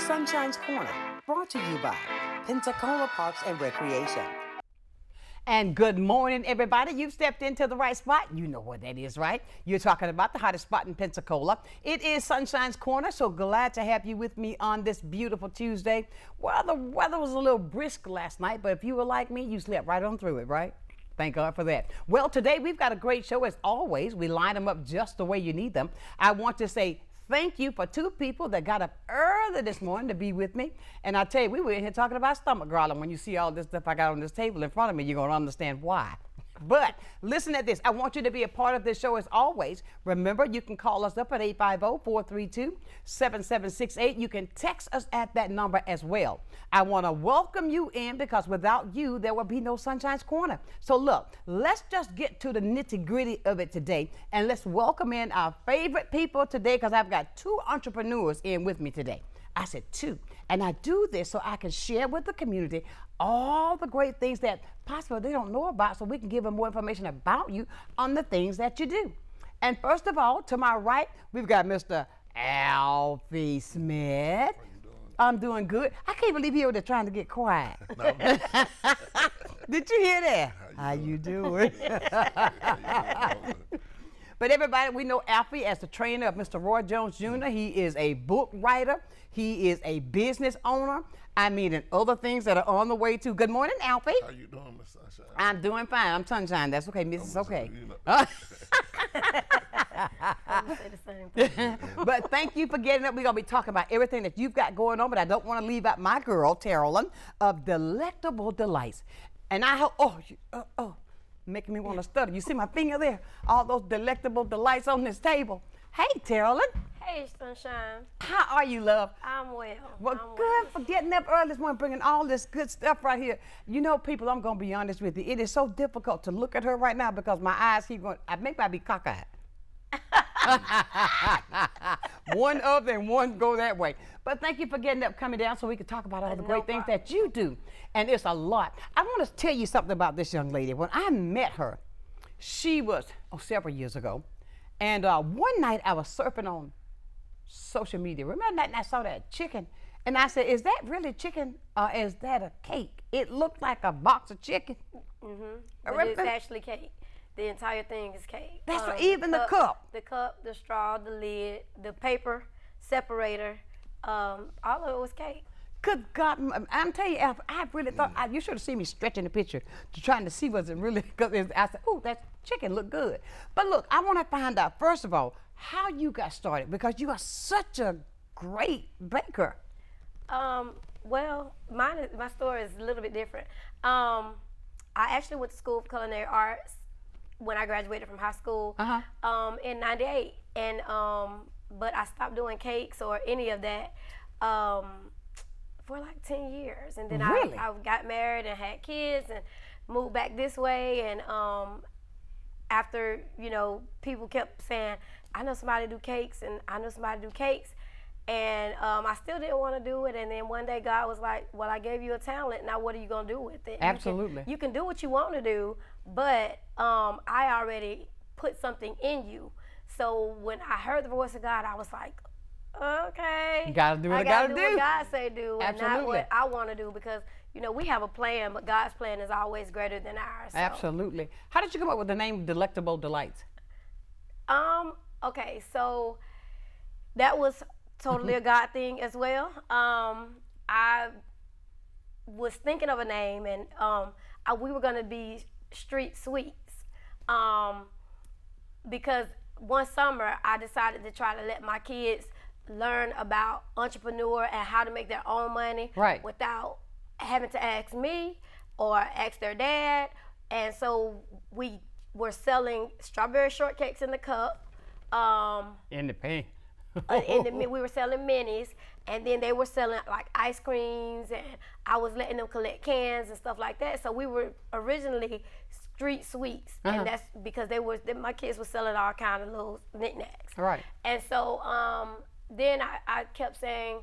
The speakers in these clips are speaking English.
Sunshine's Corner, brought to you by Pensacola Parks and Recreation. And good morning, everybody. You've stepped into the right spot. You know what that is, right? You're talking about the hottest spot in Pensacola. It is Sunshine's Corner, so glad to have you with me on this beautiful Tuesday. Well, the weather was a little brisk last night, but if you were like me, you slept right on through it, right? Thank God for that. Well, today we've got a great show as always. We line them up just the way you need them. I want to say thank you for two people that got up early this morning to be with me. And I tell you, we were in here talking about stomach growling. When you see all this stuff I got on this table in front of me, you're going to understand why. But listen to this. I want you to be a part of this show as always. Remember, you can call us up at 850-432-7768. You can text us at that number as well. I want to welcome you in because without you, there will be no Sunshine's Corner. So look, let's just get to the nitty-gritty of it today, and let's welcome in our favorite people today because I've got two entrepreneurs in with me today. I said two. And I do this so I can share with the community all the great things that possibly they don't know about, so we can give them more information about you on the things that you do. And first of all, to my right, we've got Mr. Alfy Smith. How you doing? I'm doing good. I can't believe you were trying to get quiet. No. Did you hear that? How you doing? But everybody, we know Alfy as the trainer of Mr. Roy Jones Jr. He is a book writer. He is a business owner. I mean, and other things that are on the way too. Good morning, Alfy. How you doing, Miss Sunshine? I'm doing fine. I'm Sunshine. That's okay, Mrs. Okay. You know. I would say the same thing. But thank you for getting up. We're going to be talking about everything that you've got going on, but I don't want to leave out my girl, Tarolyn, of Delectable Delights. And I hope, making me want to stutter. You see my finger there? All those delectable delights on this table. Hey, Tarolyn. Hey, Sonshine. How are you, love? I'm well. Well, I'm good well. for getting up early this morning, bringing all this good stuff right here. You know, people, I'm going to be honest with you. It is so difficult to look at her right now because my eyes keep going. I think I'd be cockeyed. One up and one go that way. But thank you for getting up, coming down so we can talk about all the great things that you do. And it's a lot. I want to tell you something about this young lady. When I met her, she was several years ago. And one night I was surfing on social media. Remember that night I saw that chicken? And I said, is that really chicken or is that a cake? It looked like a box of chicken. Mm-hmm. But it's actually cake. The entire thing is cake. That's right, even the cup. The cup, the straw, the lid, the paper separator, all of it was cake. Good God, I'm telling you, Alf, I really thought, you should have seen me stretching the picture to trying to see was it really, because I said, oh, that chicken looked good. But look, I want to find out, first of all, how you got started, because you are such a great baker. Well, my story is a little bit different. I actually went to school for culinary arts when I graduated from high school in '98, and but I stopped doing cakes or any of that for like 10 years, and then really? I got married and had kids and moved back this way, and after people kept saying, I know somebody do cakes and I know somebody do cakes, and I still didn't want to do it, and then one day God was like, well, I gave you a talent, now what are you going to do with it? Absolutely. You can do what you want to do, but I already put something in you. So when I heard the voice of God, I was like, okay. You gotta do what I I gotta do. what God say do, and not Absolutely. what I want to do, because we have a plan, but God's plan is always greater than ours. So. Absolutely. How did you come up with the name Delectable Delights? Okay, so that was totally a God thing as well. I was thinking of a name, and we were gonna be Street Sweets, because one summer I decided to try to let my kids learn about entrepreneur and how to make their own money without having to ask me or ask their dad. And so we were selling strawberry shortcakes in the cup. In the pan. We were selling minis, and then they were selling like ice creams, and I was letting them collect cans and stuff like that. So we were originally Street Sweets, and that's because my kids were selling all kind of little knickknacks. Right. And so then I kept saying,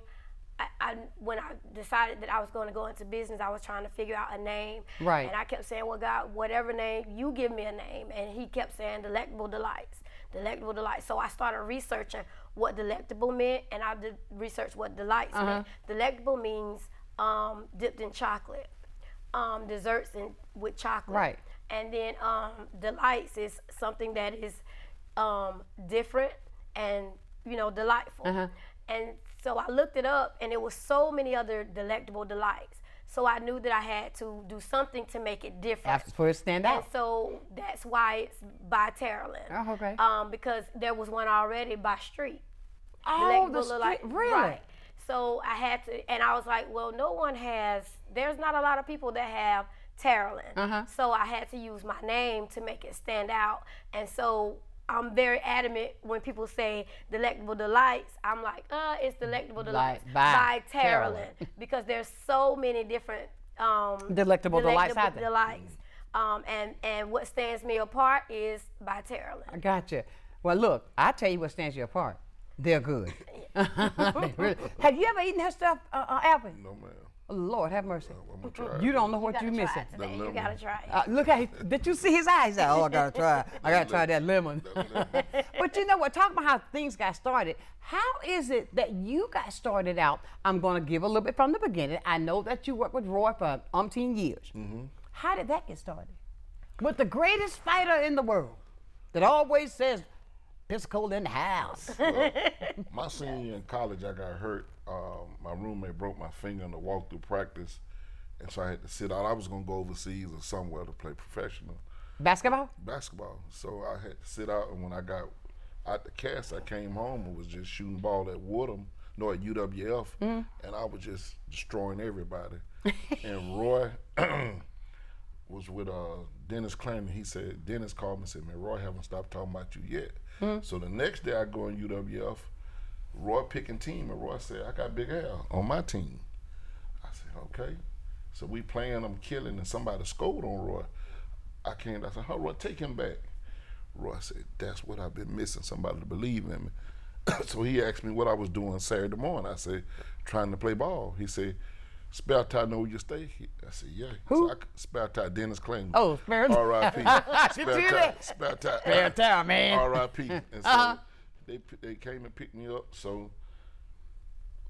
when I decided that I was going to go into business, I was trying to figure out a name. Right. And I kept saying, well, God, whatever name, you give me a name. And he kept saying Delectable Delights, Delectable Delights. So I started researching what delectable meant, and I did research what delights meant. Delectable means dipped in chocolate, desserts with chocolate. Right. And then delights is something that is different and, delightful. And so I looked it up, and there was so many other delectable delights. So I knew that I had to do something to make it different. For it to stand out. And so that's why it's by Tarolyn. Oh, okay. Because there was one already by Street. Oh, the Street, really? Right. So I had to, and I was like, well, there's not a lot of people that have Tarolyn. So I had to use my name to make it stand out. And so I'm very adamant when people say Delectable Delights. I'm like, it's Delectable Delights by Tarolyn. Because there's so many different Delectable Delights out there. And what stands me apart is by Tarolyn. I gotcha. Well, look, I tell you what stands you apart. They're good. Have you ever eaten that stuff, Alfy? No, ma'am. Oh, Lord, have mercy. I'm gonna try it. You don't know what you're missing. You gotta try it. Look at did you see his eyes? Oh, I gotta try. I gotta try that lemon. But you know what? Talk about how things got started. How is it that you got started out? I'm gonna give a little bit from the beginning. I know that you worked with Roy for umpteen years. How did that get started? With the greatest fighter in the world that always says, "Pensacola in the house." Well, my senior year in college, I got hurt. My roommate broke my finger in the walk-through practice, and so I had to sit out. I was gonna go overseas or somewhere to play professional Basketball? basketball. So I had to sit out, and when I got out the cast, I came home and was just shooting ball at Woodham, at UWF, and I was just destroying everybody. And Roy was with Dennis Clayton. He said, Dennis called me and said, man, Roy haven't stopped talking about you yet. So the next day I go in UWF, Roy picking team, and Roy said, I got Big Al on my team. I said, okay. So we playing, I'm killing, and somebody scored on Roy. I said, how Roy, take him back. Roy said, that's what I've been missing, somebody to believe in me. So he asked me what I was doing Saturday morning. I said, trying to play ball. He said, Spare Tire know where you stay? I said, yeah. Who? So Spare Tire, Dennis Clayton. Oh, Spare Tire. R.I.P. Spare Tire. Spare Tire, man. R.I.P. And so they came and picked me up. So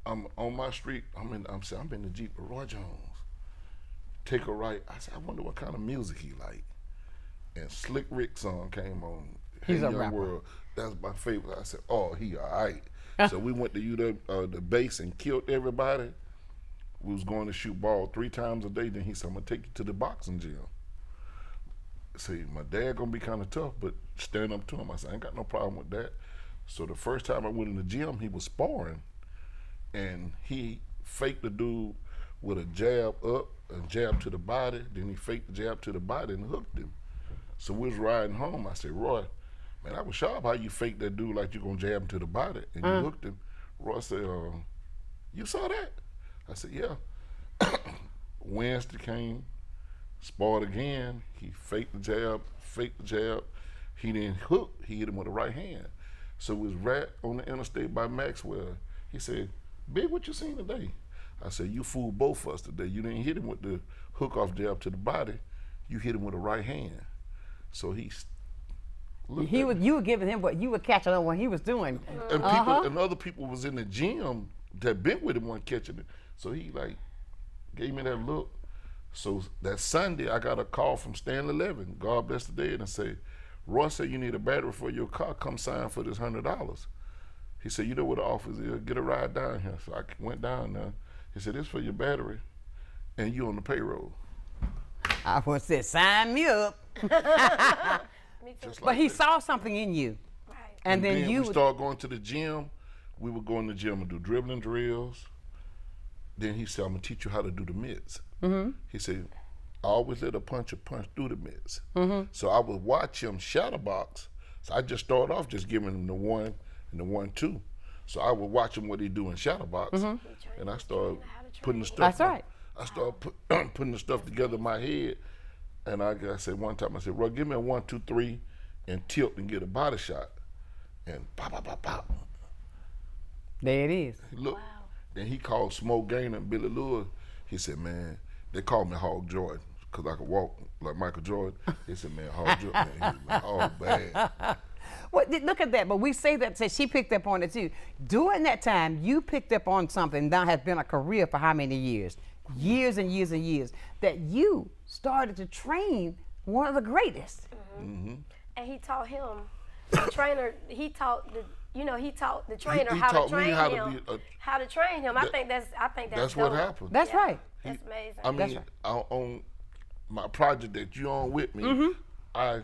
I'm on my street. I'm in the Jeep with Roy Jones. Take a right. I said, I wonder what kind of music he like. And Slick Rick's song came on. He's Hey a Young rapper. World. That's my favorite. I said, oh, he all right. So we went to the base and killed everybody. We was going to shoot ball 3 times a day. Then he said, I'm gonna take you to the boxing gym. See, my dad gonna be kind of tough, but stand up to him. I said, I ain't got no problem with that. So the first time I went in the gym, he was sparring, and he faked the dude with a jab up, a jab to the body. Then he faked the jab to the body and hooked him. So we was riding home. I said, Roy, man, I was sharp how you faked that dude like you gonna jab him to the body and you hooked him. Roy said, you saw that? I said, yeah. Wednesday came, sparred again. He faked the jab. He didn't hook, he hit him with the right hand. So it was right on the interstate by Maxwell. He said, Big, what you seen today? I said, you fooled both of us today. You didn't hit him with the hook off jab to the body. You hit him with the right hand. So he looked at me. You were giving him what you were catching on what he was doing. And and other people was in the gym that been with him weren't catching it. So he like gave me that look. So that Sunday I got a call from Stanley Levin, God bless the dead, and said, Roy said you need a battery for your car, come sign for this $100. He said, you know what the office is, get a ride down here. So I went down there. He said, this for your battery and you on the payroll. I was said, sign me up. Me too. Just But like he that. saw something in you. Right. And then you we started going to the gym. We would go in the gym and do dribbling drills. Then he said, I'm gonna teach you how to do the mitts. He said, I always let a puncher punch through the mitts. So I would watch him shadow box. So I just started off just giving him the 1 and the 1-2. So I would watch him what he do in shadow box. And I started putting the stuff. That's right. I started putting the stuff together in my head. And I said one time, I said, Roy, give me a 1, 2, 3 and tilt and get a body shot. And pop, pop, pop, pop. There it is. Look, Wow. then he called Smoke Gainer and Billy Lewis. He said, man, they called me Hog Jordan because I could walk like Michael Jordan. He said, man, Hog Jordan, man, he was like, oh, bad. Well, look at that. But we say that, say she picked up on it too. During that time, you picked up on something that has been a career for how many years? Years and years and years. That you started to train one of the greatest. And he taught him, the trainer, he taught the trainer he how taught to train me how him. to be how to train him. I think that's That's dope. what happened. That's right. That's amazing. I mean, on my project that you on with me, I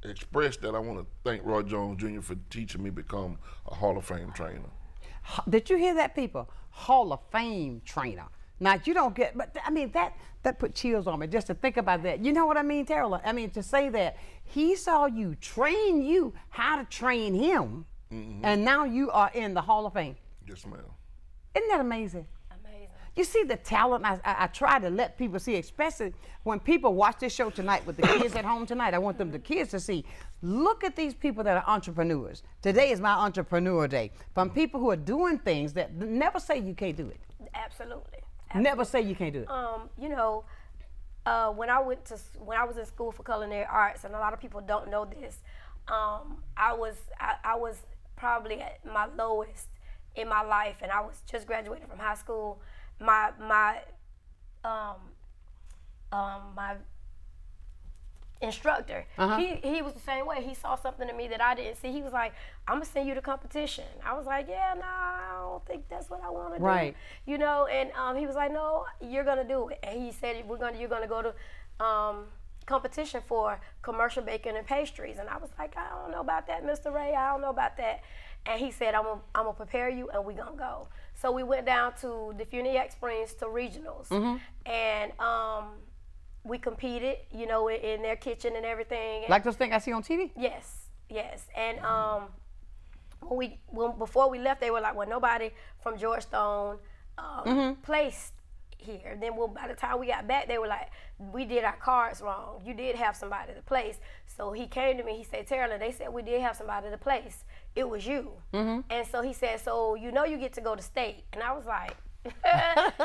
expressed that I want to thank Roy Jones Jr. for teaching me become a Hall of Fame trainer. Did you hear that, people? Hall of Fame trainer. Now, you don't get, but I mean, that put chills on me just to think about that. You know what I mean, Tarolyn? I mean, to say that he saw you train you how to train him, and now you are in the Hall of Fame. Yes, ma'am. Isn't that amazing? Amazing. You see the talent I try to let people see, especially when people watch this show tonight with the kids at home tonight. I want the kids to see, look at these people that are entrepreneurs. Today is my entrepreneur day. From people who are doing things that never say you can't do it. Absolutely. Never say you can't do it. You know, when I was in school for culinary arts, and a lot of people don't know this, I was probably at my lowest in my life, and I was just graduated from high school. My instructor, he was the same way. He saw something in me that I didn't see. He was like, "I'm gonna send you to competition." I was like, "Yeah, no, I don't think that's what I want to do." You know, and he was like, "No, you're gonna do it." And he said, "You're gonna go to competition for commercial baking and pastries." And I was like, "I don't know about that, Mr. Ray. I don't know about that." And he said, I'm gonna prepare you, and we're gonna go. So we went down to the Funiac Springs to regionals, and we competed, you know, in their kitchen and everything. Like those things I see on TV? Yes. And before we left, they were like, "Well, nobody from Georgetown placed here." Then by the time we got back, they were like, "We did our cards wrong. You did have somebody to place." So he came to me. He said, "Tarolyn, they said we did have somebody to place. It was you." And so he said, "So you know you get to go to state." And I was like,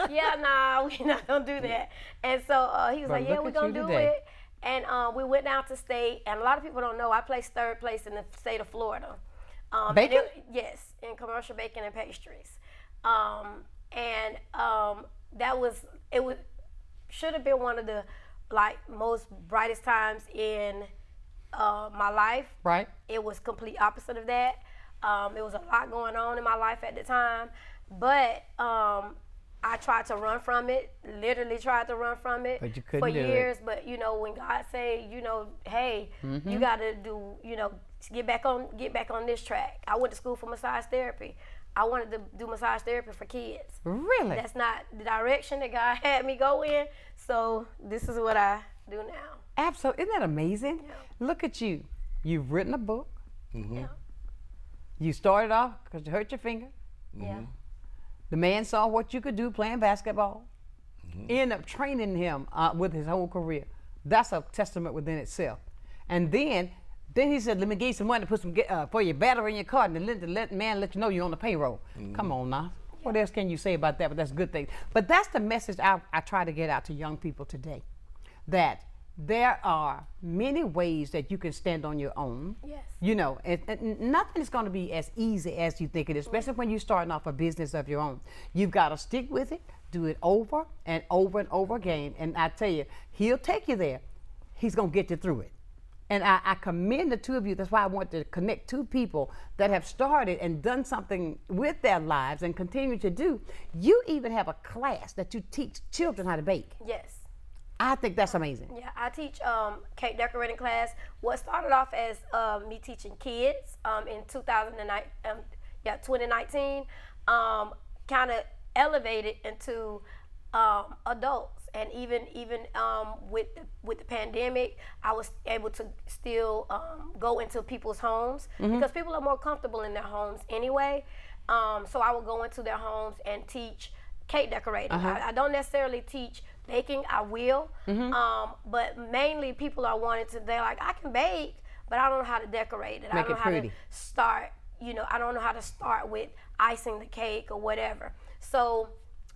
"Yeah, nah, we're not gonna do that." And so he was like, "Yeah, we're gonna do it." And we went down to state. And a lot of people don't know I placed 3rd place in the state of Florida. Baking? Yes, in commercial baking and pastries. It should have been one of the most brightest times in my life. Right. It was complete opposite of that. There was a lot going on in my life at the time, but I tried to run from it. Literally tried to run from it but you couldn't for do years. it. But you know, when God say, you know, hey, you got to do, you know, get back on this track. I went to school for massage therapy. I wanted to do massage therapy for kids. Really? That's not the direction that God had me go in. So this is what I do now. Absolutely. Isn't that amazing? Yeah. Look at you. You've written a book. Yeah. You started off because you hurt your finger. Yeah. The man saw what you could do playing basketball. Ended up training him with his whole career. That's a testament within itself. And then he said, "Let me give you some money to put some for your battery in your car, and let man let you know you're on the payroll." Come on now. What else can you say about that? But that's a good thing. But that's the message I try to get out to young people today, that there are many ways that you can stand on your own. Yes. You know, and nothing is going to be as easy as you think it is, especially when you're starting off a business of your own. You've got to stick with it, do it over and over and over again. And I tell you, he'll take you there. He's going to get you through it. And I commend the two of you. That's why I want to connect two people that have started and done something with their lives and continue to do. You even have a class that you teach children how to bake. Yes. I think that's amazing. Yeah, I teach cake decorating class. What started off as me teaching kids in 2019, kind of elevated into adults, and even with the pandemic, I was able to still go into people's homes because people are more comfortable in their homes anyway. So I would go into their homes and teach cake decorating. I don't necessarily teach baking. I will, but mainly people are wanting to. They're like, I can bake, but I don't know how to decorate it. I don't know how to start. You know, I don't know how to start with icing the cake or whatever. So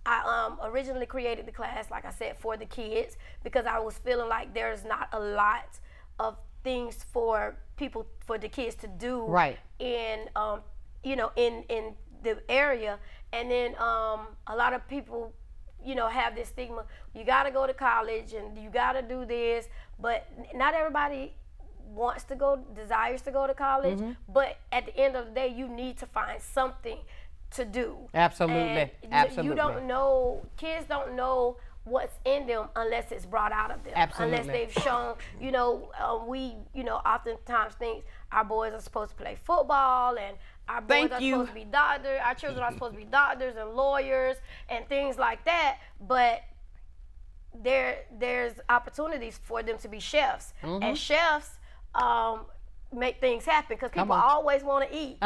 I originally created the class, like I said, for the kids because I was feeling like there's not a lot of things for the kids to do in in the area. And then a lot of people have this stigma, you got to go to college and you got to do this, but not everybody desires to go to college. But at the end of the day, you need to find something to do. Absolutely. And you don't know, kids don't know what's in them unless it's brought out of them. Absolutely. Unless they've shown, we oftentimes think our boys are supposed to play football, and our boys are supposed to be doctors, our children are supposed to be doctors and lawyers and things like that, but there's opportunities for them to be chefs. And chefs make things happen, because people always want to eat,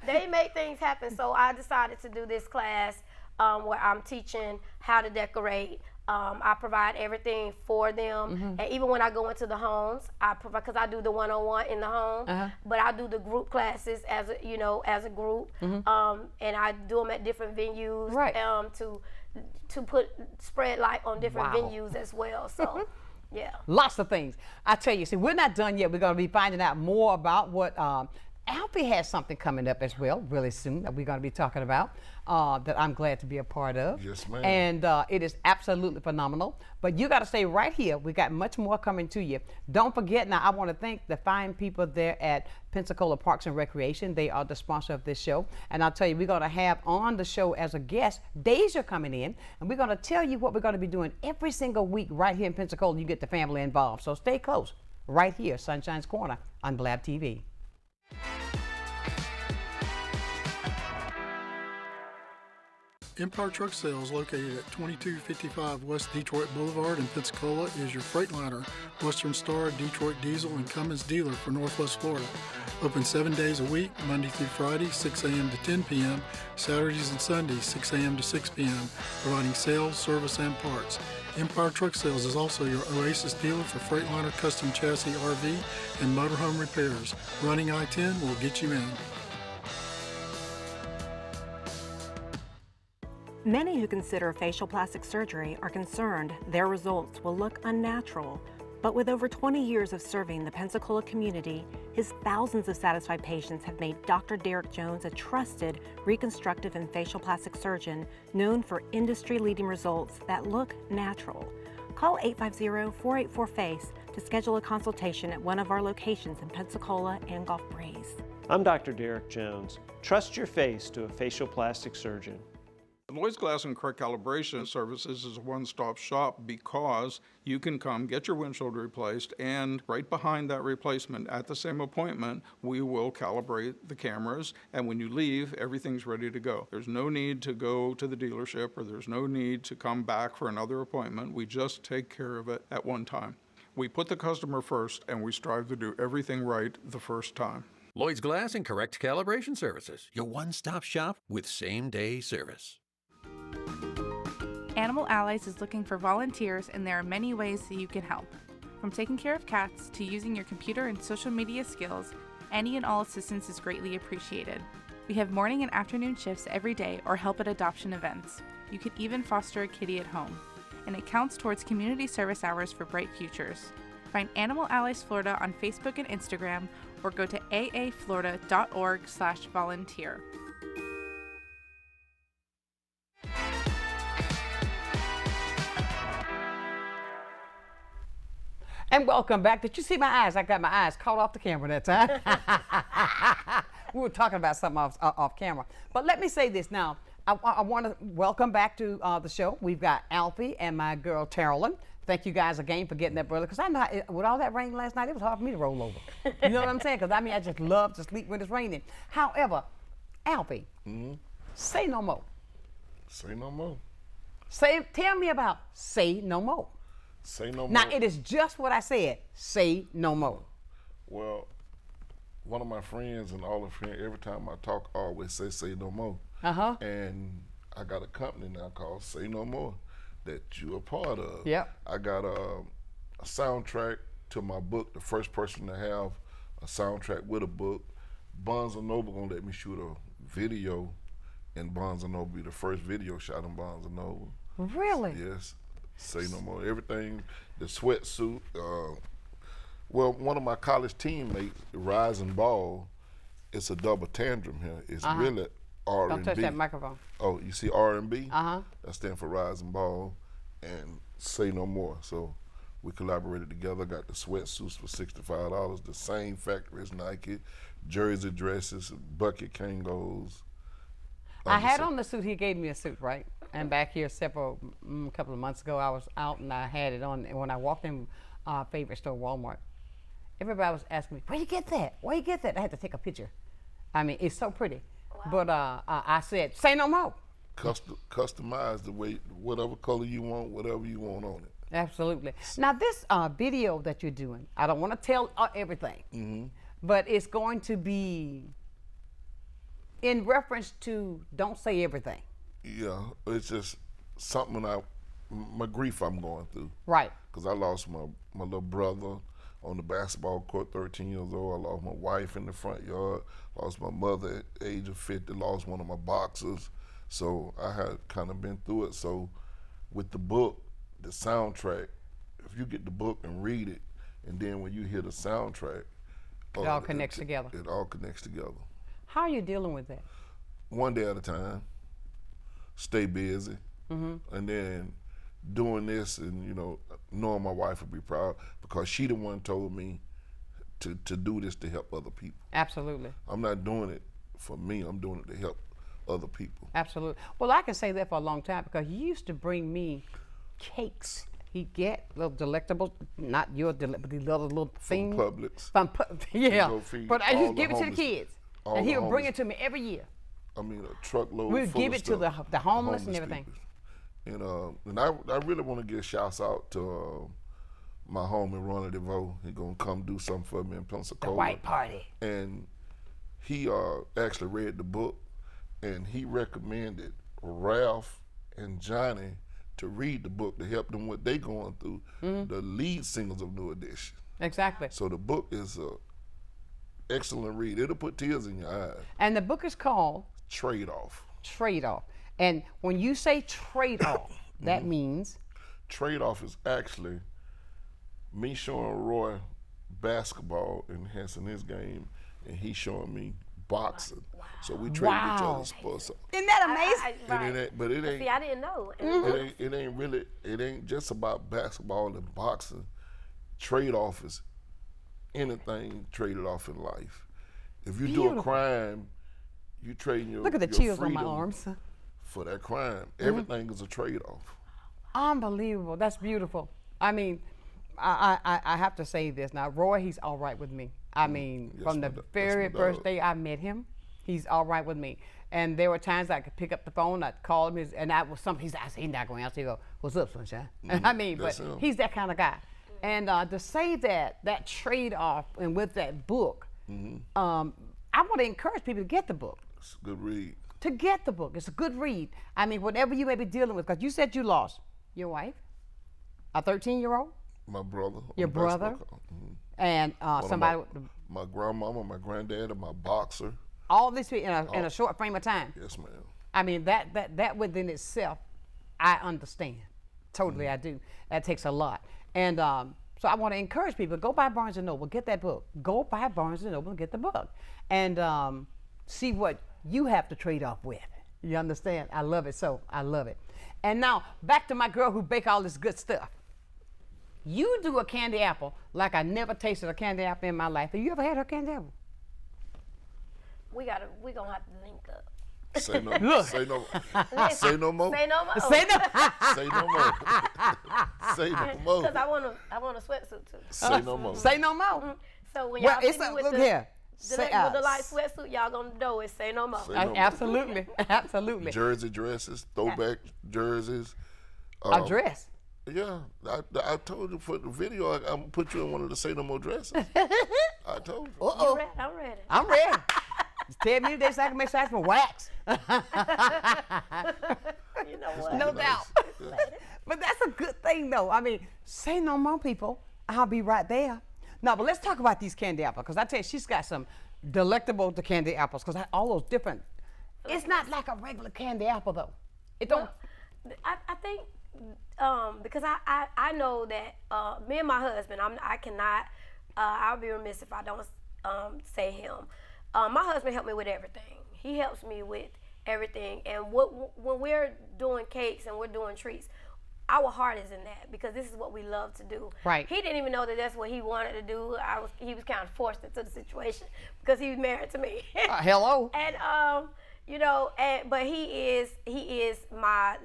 They make things happen. So I decided to do this class where I'm teaching how to decorate. I provide everything for them, and even when I go into the homes, I provide, because I do the one-on-one in the home, but I do the group classes as a group, and I do them at different venues to spread light on different venues as well. So. Yeah. Lots of things. I tell you, see, we're not done yet. We're going to be finding out more about what Alfy has something coming up as well, really soon, that we're going to be talking about, that I'm glad to be a part of. Yes, ma'am. And it is absolutely phenomenal. But you got to stay right here. We got much more coming to you. Don't forget, now I want to thank the fine people there at Pensacola Parks and Recreation. They are the sponsor of this show. And I'll tell you, we're going to have on the show as a guest, Deja coming in, and we're going to tell you what we're going to be doing every single week right here in Pensacola. You get the family involved. So stay close right here, Sunshine's Corner on Blab TV. Empire Truck Sales, located at 2255 West Detroit Boulevard in Pensacola, is your Freightliner, Western Star, Detroit Diesel, and Cummins dealer for Northwest Florida. Open 7 days a week, Monday through Friday, 6 a.m. to 10 p.m., Saturdays and Sundays, 6 a.m. to 6 p.m., providing sales, service, and parts. Empire Truck Sales is also your Oasis dealer for Freightliner custom chassis RV and motorhome repairs. Running I-10 will get you in. Many who consider facial plastic surgery are concerned their results will look unnatural. But with over 20 years of serving the Pensacola community, his thousands of satisfied patients have made Dr. Derek Jones a trusted reconstructive and facial plastic surgeon known for industry-leading results that look natural. Call 850-484-FACE to schedule a consultation at one of our locations in Pensacola and Gulf Breeze. I'm Dr. Derek Jones. Trust your face to a facial plastic surgeon. Lloyd's Glass and Correct Calibration Services is a one-stop shop, because you can come get your windshield replaced, and right behind that replacement at the same appointment, we will calibrate the cameras, and when you leave, everything's ready to go. There's no need to go to the dealership, or there's no need to come back for another appointment. We just take care of it at one time. We put the customer first, and we strive to do everything right the first time. Lloyd's Glass and Correct Calibration Services, your one-stop shop with same-day service. Animal Allies is looking for volunteers, and there are many ways that you can help. From taking care of cats to using your computer and social media skills, any and all assistance is greatly appreciated. We have morning and afternoon shifts every day, or help at adoption events. You can even foster a kitty at home. And it counts towards community service hours for bright futures. Find Animal Allies Florida on Facebook and Instagram, or go to aaflorida.org/volunteer. And welcome back. Did you see my eyes? I got my eyes caught off the camera that time. We were talking about something off camera. But let me say this now. I want to welcome back to the show. We've got Alfy and my girl Tarolyn. Thank you guys again for getting up early, because I know with all that rain last night, it was hard for me to roll over. You know what I'm saying? Because I just love to sleep when it's raining. However, Alfy, say no more. Say no more. Tell me about Say No More. Say no more. Now, it is just what I said. Say no more. Well, one of my friends and all the friends, every time I talk, always say no more. And I got a company now called Say No More that you're a part of. Yep. I got a soundtrack to my book, the first person to have a soundtrack with a book. Barnes & Noble gonna let me shoot a video, and Barnes & Noble be the first video shot in Barnes & Noble. Really? Yes. Say no more. Everything, the sweatsuit, Well, one of my college teammates, Rising Ball, it's a double tantrum here. It's really R&B. Don't touch that microphone. Oh, you see R&B? Uh-huh. That stands for Rising Ball and Say No More. So we collaborated together, got the sweatsuits for $65, the same factory as Nike, jersey dresses, bucket Kangos. I had on the suit. He gave me a suit, right? And back here a couple of months ago, I was out and I had it on. And when I walked in favorite store, Walmart, everybody was asking me, where you get that? Where you get that? I had to take a picture. I mean, it's so pretty. Wow. But I said, say no more. Customize the way, whatever color you want, whatever you want on it. Absolutely. Now this video that you're doing, I don't want to tell everything, but it's going to be in reference to don't say everything. Yeah, it's just something my grief I'm going through. Right. Because I lost my little brother on the basketball court, 13 years old. I lost my wife in the front yard. Lost my mother at the age of 50. Lost one of my boxers. So I had kind of been through it. So with the book, the soundtrack, if you get the book and read it, and then when you hear the soundtrack, it all connects together. It all connects together. How are you dealing with that? One day at a time. Stay busy, and then doing this, and knowing my wife would be proud because she the one told me to do this to help other people. Absolutely. I'm not doing it for me. I'm doing it to help other people. Absolutely. Well, I can say that for a long time because you used to bring me cakes. He'd get little Delectable, not your Delectable, these little things. From Publix. Yeah. But I used to give it to the kids. And he would bring it to me every year. I mean, a truckload. We'd give it to the homeless and everything. People. And I really want to give shouts out to my homie Ronnie DeVoe. He gonna come do something for me in Pensacola. The White Party. And he actually read the book, and he recommended Ralph and Johnny to read the book to help them what they going through. The lead singers of New Edition. Exactly. So the book is excellent read. It'll put tears in your eyes. And the book is called Trade-Off. Trade-Off. And when you say trade-off, that means? Trade-Off is actually me showing Roy basketball, enhancing his game, and he showing me boxing. Wow. So we trade each other's sports. Isn't that amazing? But it ain't. See, I didn't know. It ain't just about basketball and boxing. Trade-off is anything traded off in life. If you do a crime, you trade your Look at the chills on my arms. For that crime. Everything is a trade-off. Unbelievable. That's beautiful. I mean, I have to say this. Now, Roy, he's all right with me. I mean, from the very first day I met him, he's all right with me. And there were times I could pick up the phone, I'd call him, and that was something, I said, he's not going to answer. He'd go, what's up, Sonshine? I mean, but he's that kind of guy. And to say that trade-off and with that book, I want to encourage people to get the book. It's a good read. To get the book. It's a good read. I mean, whatever you may be dealing with, because you said you lost your wife, a 13-year-old? My brother. Your brother? And somebody. My grandmama, my granddad, and my boxer. All this in a short frame of time. Yes, ma'am. I mean, that within itself, I understand. Totally, I do. That takes a lot. And so I want to encourage people, go buy Barnes & Noble, get that book. Go buy Barnes & Noble and get the book. And see what you have to trade off with. You understand? I love it so. I love it. And now, back to my girl who bake all this good stuff. You do a candy apple like I never tasted a candy apple in my life. Have you ever had her candy apple? We gonna have to link up. Say no more. Say no more. Say no more. Say no more. Say no more. Because I want a sweatsuit too. Say no more. Say no more. So when y'all see me with look here. with the light sweatsuit, y'all gonna know it's say no more. Say no more. Absolutely, absolutely. Jersey dresses, throwback jerseys. A dress. Yeah, I told you for the video, I'm gonna put you in one of the say no more dresses. I told you. Uh-oh. I'm ready. I'm ready. Just tell me this, I can make sure I can wax. You know what? No doubt. But that's a good thing, though. I mean, say no more, people. I'll be right there. No, but let's talk about these candy apples, because I tell you, she's got some Delectable to candy apples, because all those different. It's not like a regular candy apple, though. It don't. Well, I think because I know that me and my husband, I cannot I'll be remiss if I don't say him. My husband helped me with everything. He helps me with everything. And when we're doing cakes and we're doing treats, our heart is in that because this is what we love to do. Right. He didn't even know that that's what he wanted to do. He was kind of forced into the situation because he was married to me. Hello. And but he is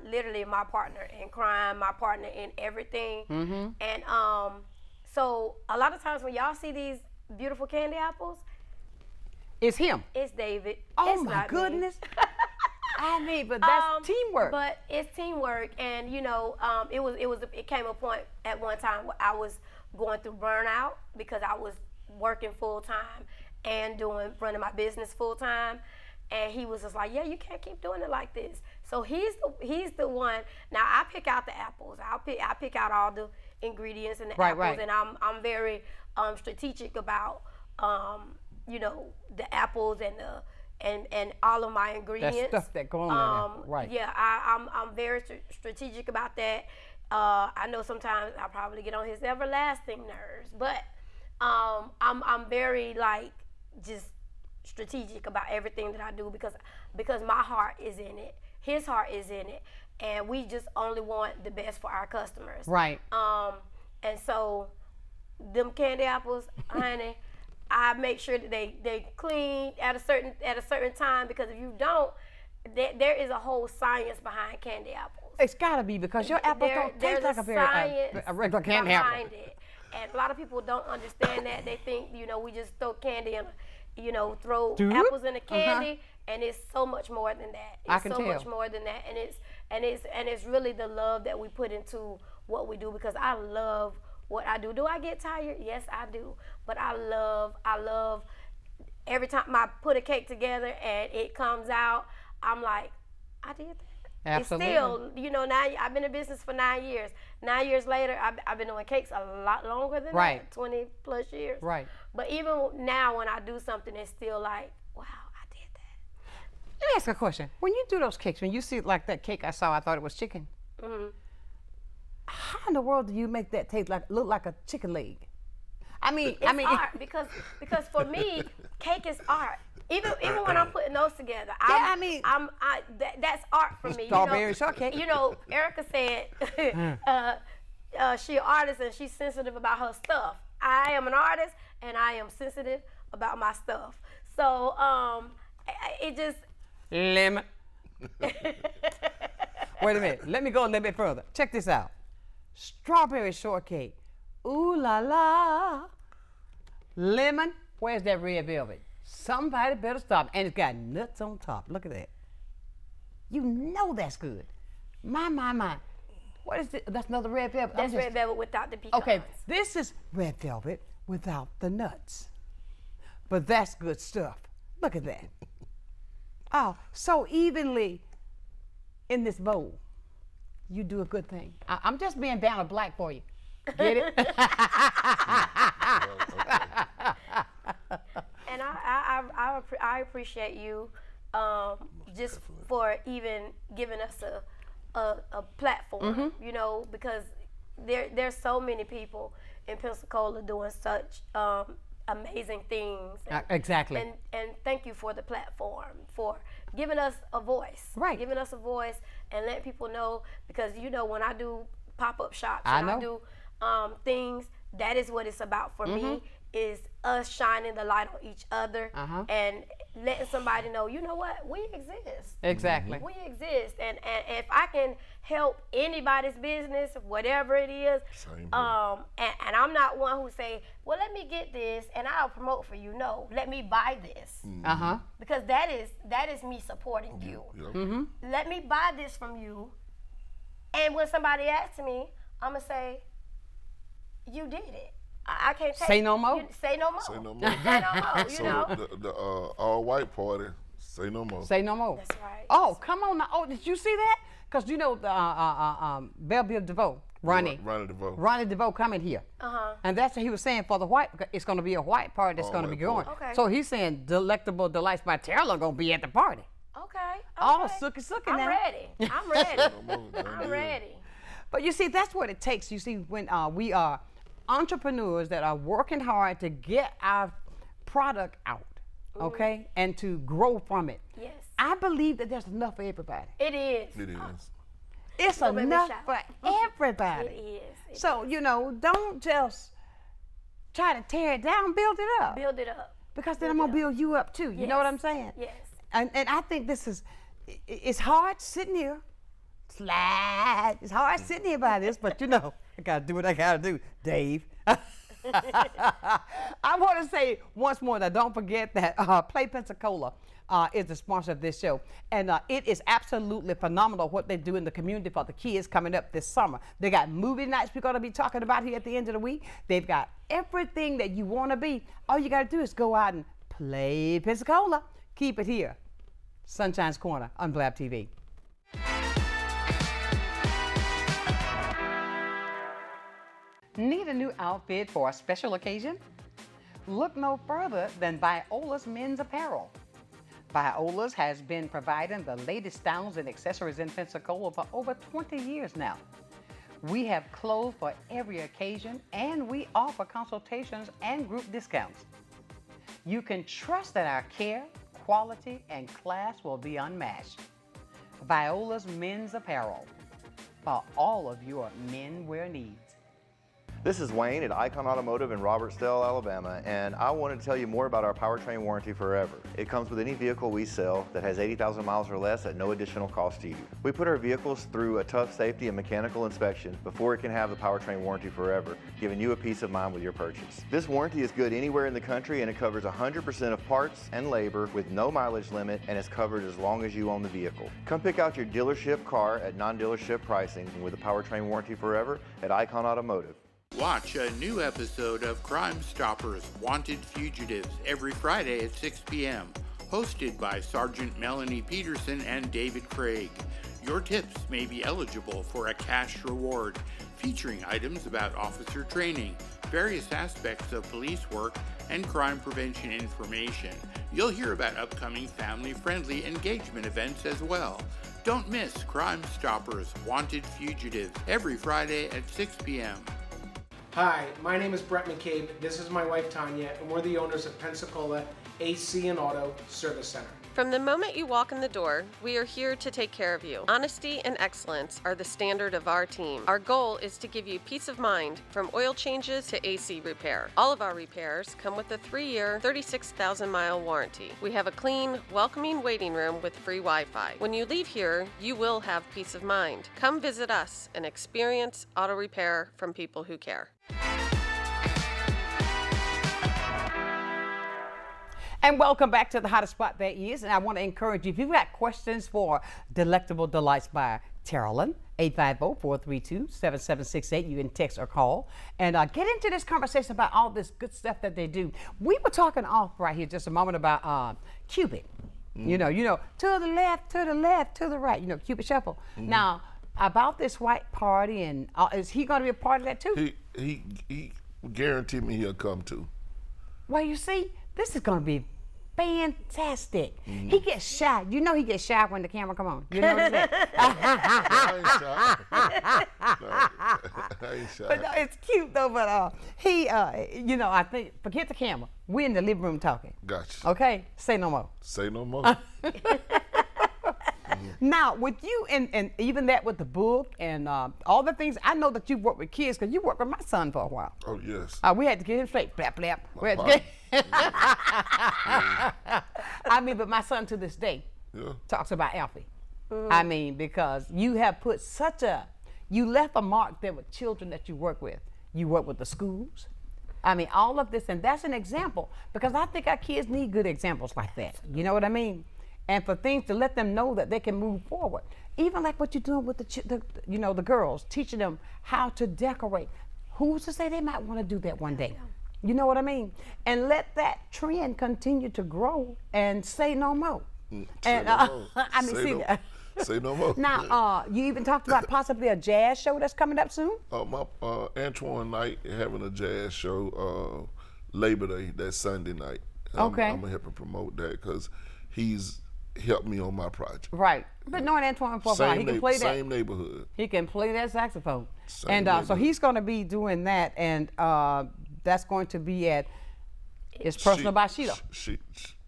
literally my partner in crime, my partner in everything. Mm-hmm. And so a lot of times when y'all see these beautiful candy apples, it's him. It's David. Oh it's my not goodness. Me. I mean, but that's teamwork. But it's teamwork, and it came a point at one time where I was going through burnout because I was working full time and running my business full time, and he was just like, yeah, you can't keep doing it like this. So he's the one. Now I pick out the apples. I pick out all the ingredients and the apples, and I'm very strategic about the apples and all of my ingredients. That stuff that go on there. Right. Yeah, I'm very strategic about that. I know sometimes I probably get on his everlasting nerves, but I'm very just strategic about everything that I do because my heart is in it, his heart is in it, and we just only want the best for our customers. Right. And so them candy apples, honey, I make sure that they clean at a certain time because if you don't, there is a whole science behind candy apples. It's got to be because your apples don't taste like a regular candy apple. It. And a lot of people don't understand that. They think we just throw candy in, throw apples in the candy, and it's so much more than that. It's I can so tell. much more than that, and it's really the love that we put into what we do because I love what I do. Do I get tired? Yes, I do. But I love every time I put a cake together and it comes out, I'm like, I did that. Absolutely. It's still, now I've been in business for 9 years. 9 years later, I've been doing cakes a lot longer than that, 20 plus years. Right. But even now when I do something, it's still like, wow, I did that. Let me ask a question. When you do those cakes, when you see like that cake I saw, I thought it was chicken. Mm-hmm. How in the world do you make that look like a chicken leg? It's art because for me, cake is art. Even when I'm putting those together, that's art for me. Strawberry shortcake. Erica said she's an artist and she's sensitive about her stuff. I am an artist and I am sensitive about my stuff. So it just lemon. Wait a minute. Let me go a little bit further. Check this out. Strawberry shortcake. Ooh la la. Lemon. Where's that red velvet? Somebody better stop. And it's got nuts on top. Look at that. You know that's good. My. What is it? That's another red velvet. That's red velvet without the pecans. Okay, this is red velvet without the nuts. But that's good stuff. Look at that. Oh, so evenly in this bowl. You do a good thing. I'm just being down a black for you. Get it? And I appreciate you just for even giving us a platform, because there's so many people in Pensacola doing such amazing things. Exactly. And thank you for the platform, for giving us a voice. Right. Giving us a voice and letting people know, because when I do pop-up shops and I do things, that is what it's about for me, is us shining the light on each other and letting somebody know, you know what, we exist. Exactly. We exist, and if I can help anybody's business, whatever it is, and I'm not one who say, well, let me get this and I'll promote for you. No, let me buy this. Because that is me supporting you. Let me buy this from you, and when somebody asks me, I'm gonna say, you did it. I can't take Say no more. Say no more. Say no more. Say no more. You know. The all-white party. Say no more. Say no more. That's right. Oh, come on now. Oh, did you see that? Because Belleville DeVoe, Ronnie DeVoe coming here. And that's what he was saying for the white. It's going to be a white party that's going to be going. Okay. So he's saying Delectable Delights by Tarolyn going to be at the party. Okay. Oh, sookie I'm now. ready. I'm ready. I'm ready. But you see, that's what it takes. You see, when we are entrepreneurs that are working hard to get our product out, okay, and to grow from it. Yes. I believe that there's enough for everybody. It is. It is. It's enough for everybody. It is. So, you know, don't just try to tear it down, build it up. Build it up. Because then I'm going to build you up too. You know what I'm saying? Yes. And I think this is, it's hard sitting here. Slide. It's hard sitting here by this, but you know, I got to do what I got to do, Dave. I want to say once more that don't forget that Play Pensacola is the sponsor of this show. And it is absolutely phenomenal what they do in the community for the kids coming up this summer. They got movie nights we're going to be talking about here at the end of the week. They've got everything that you want to be. All you got to do is go out and play Pensacola. Keep it here. Sunshine's Corner on Blab TV. Need a new outfit for a special occasion? Look no further than Viola's Men's Apparel. Viola's has been providing the latest styles and accessories in Pensacola for over 20 years now. We have clothes for every occasion, and we offer consultations and group discounts. You can trust that our care, quality, and class will be unmatched. Viola's Men's Apparel for all of your menwear needs. This is Wayne at Icon Automotive in Robertsdale, Alabama, and I wanted to tell you more about our powertrain warranty forever. It comes with any vehicle we sell that has 80,000 miles or less at no additional cost to you. We put our vehicles through a tough safety and mechanical inspection before it can have the powertrain warranty forever, giving you a peace of mind with your purchase. This warranty is good anywhere in the country, and it covers 100% of parts and labor with no mileage limit, and is covered as long as you own the vehicle. Come pick out your dealership car at non-dealership pricing with the powertrain warranty forever at Icon Automotive. Watch a new episode of Crime Stoppers Wanted Fugitives every Friday at 6 p.m. Hosted by Sergeant Melanie Peterson and David Craig. Your tips may be eligible for a cash reward, featuring items about officer training, various aspects of police work, and crime prevention information. You'll hear about upcoming family-friendly engagement events as well. Don't miss Crime Stoppers Wanted Fugitives every Friday at 6 p.m. Hi, my name is Brett McCabe. This is my wife Tanya, and we're the owners of Pensacola AC and Auto Service Center. From the moment you walk in the door, we are here to take care of you. Honesty and excellence are the standard of our team. Our goal is to give you peace of mind from oil changes to AC repair. All of our repairs come with a 3-year, 36,000-mile warranty. We have a clean, welcoming waiting room with free Wi-Fi. When you leave here, you will have peace of mind. Come visit us and experience auto repair from people who care. And welcome back to the hottest spot there is. And I want to encourage you, if you've got questions for Delectable Delights by Tarolyn, 850-432-7768. You can text or call. And get into this conversation about all this good stuff that they do. We were talking off right here just a moment about Cupid. You know, to the left, to the left, to the right. You know, Cupid Shuffle. Now, about this white party, and is he going to be a part of that too? He guaranteed me he'll come too. Well, you see, this is going to be fantastic. He gets shy. You know he gets shy when the camera come on. You know that? I ain't shy. But no, it's cute though. But he, you know, I think, forget the camera. We're in the living room talking. Gotcha. Okay? Say no more. Say no more. Now, with you and even that with the book and all the things, I know that you've worked with kids because you worked with my son for a while. Oh, yes. We had to get him straight. Blap, blap. We had to get I mean, but my son to this day talks about Alfy. I mean, because you have put you left a mark there with children that you work with. You work with the schools. I mean, all of this, and that's an example because I think our kids need good examples like that. You know what I mean? And for things to let them know that they can move forward. Even like what you're doing with the girls, teaching them how to decorate. Who's to say they might want to do that one day? You know what I mean? And let that trend continue to grow and say no more. Say no more. Now, you even talked about possibly a jazz show that's coming up soon? Antoine Knight having a jazz show Labor Day, that Sunday night. Okay. I'm going to help him promote that because he's helped me on my project. Right. But knowing Antoine for a while, he can play that. Same neighborhood. He can play that saxophone. And so he's going to be doing that, and that's going to be at It's Personal by Sheila.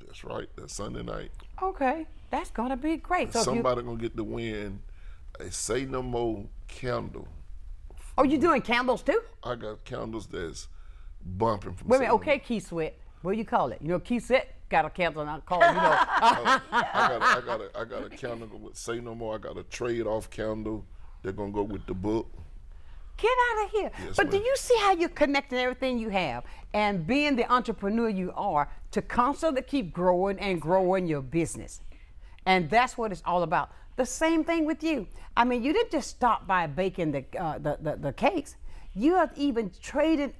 That's right. That's Sunday night. Okay, that's going to be great. So somebody going to get to win a Say No More candle. Oh, you doing candles too? I got candles that's bumping from. Wait a minute, okay, Keith Sweat. What do you call it? You know, Keith Sweat got a candle, and I call it, you know. I got a candle with Say No More. I got a trade-off candle. They're gonna go with the book. Get out of here. Yes, but ma'am. do you see how you're connecting everything you have and being the entrepreneur you are to constantly keep growing and growing your business? And that's what it's all about. The same thing with you. I mean, you didn't just stop by baking the cakes. You have even trading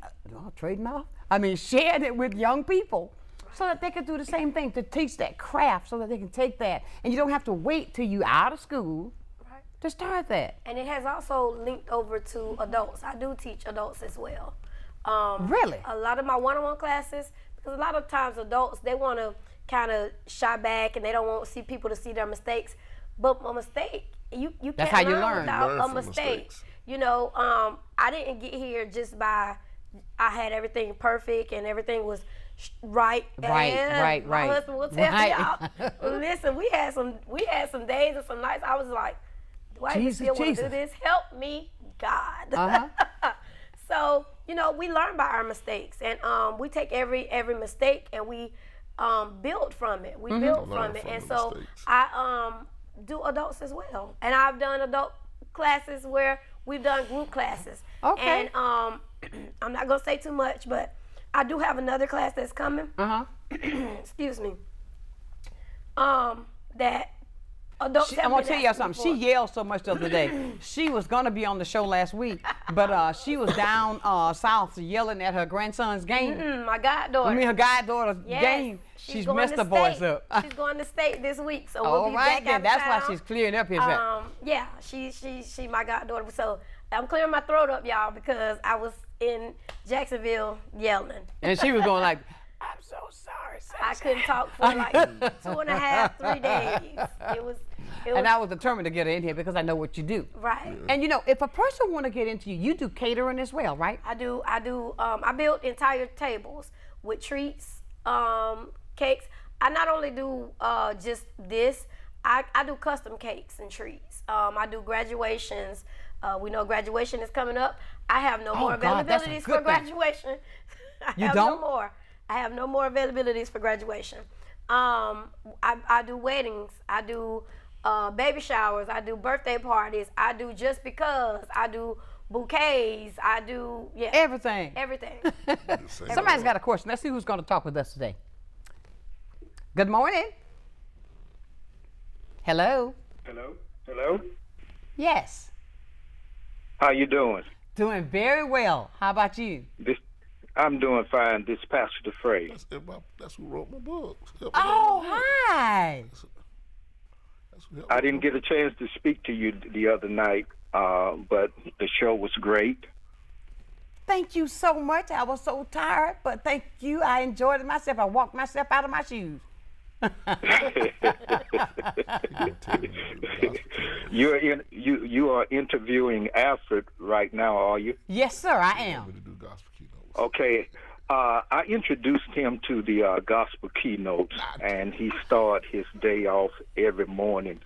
off? I mean, shared it with young people so that they can do the same thing, to teach that craft so that they can take that. And you don't have to wait till you're out of school to start that. And it has also linked over to adults. I do teach adults as well. Really? A lot of my one-on-one classes, because a lot of times adults, they want to kind of shy back and they don't want to see people to see their mistakes. But a mistake, you That's can't how you learn without learn a from mistake. mistakes. You know, I didn't get here just by, I had everything perfect and everything was right. Right. My husband will tell y'all. Listen, we had some days and some nights I was like, do I even still want to do this? Help me, God. So, you know, we learn by our mistakes, and we take every mistake and we build from it. We build from it, and so mistakes. I do adults as well, and I've done adult classes where we've done group classes. Okay. And I'm not gonna say too much, but I do have another class that's coming. Excuse me. That adults. I'm gonna tell you something. She yelled so much the other day. She was gonna be on the show last week, but she was down south yelling at her grandson's game. My goddaughter. I mean, her goddaughter's game. She's messed the voice up. She's going to state this week, so we'll be back then. out That's town. why she's clearing up here. Yeah, she my goddaughter. So I'm clearing my throat up, y'all, because I was in Jacksonville yelling. And she was going like, I'm so sorry. I couldn't talk for like 2.5, 3 days. It was. And I was determined to get her in here because I know what you do. Right. And you know, if a person want to get into you, you do catering as well, right? I do. I build entire tables with treats, cakes. I not only do just this. I do custom cakes and treats. I do graduations. We know graduation is coming up. I have no more availabilities for graduation. You don't? No more. I have no more availabilities for graduation. I do weddings. I do baby showers. I do birthday parties. I do just because. I do bouquets. I do everything. Everything. Somebody's got a question. Let's see who's going to talk with us today. Good morning. Hello. Hello. Yes. How you doing? Doing very well. How about you? I'm doing fine. This is Pastor DeFrey. That's who wrote my book. Oh, hi. I didn't get a chance to speak to you the other night, but the show was great. Thank you so much. I was so tired, but thank you. I enjoyed it myself. I walked myself out of my shoes. You are interviewing Alfred right now, are you? Yes, sir, I am. Okay. I introduced him to the gospel keynotes, and he started his day off every morning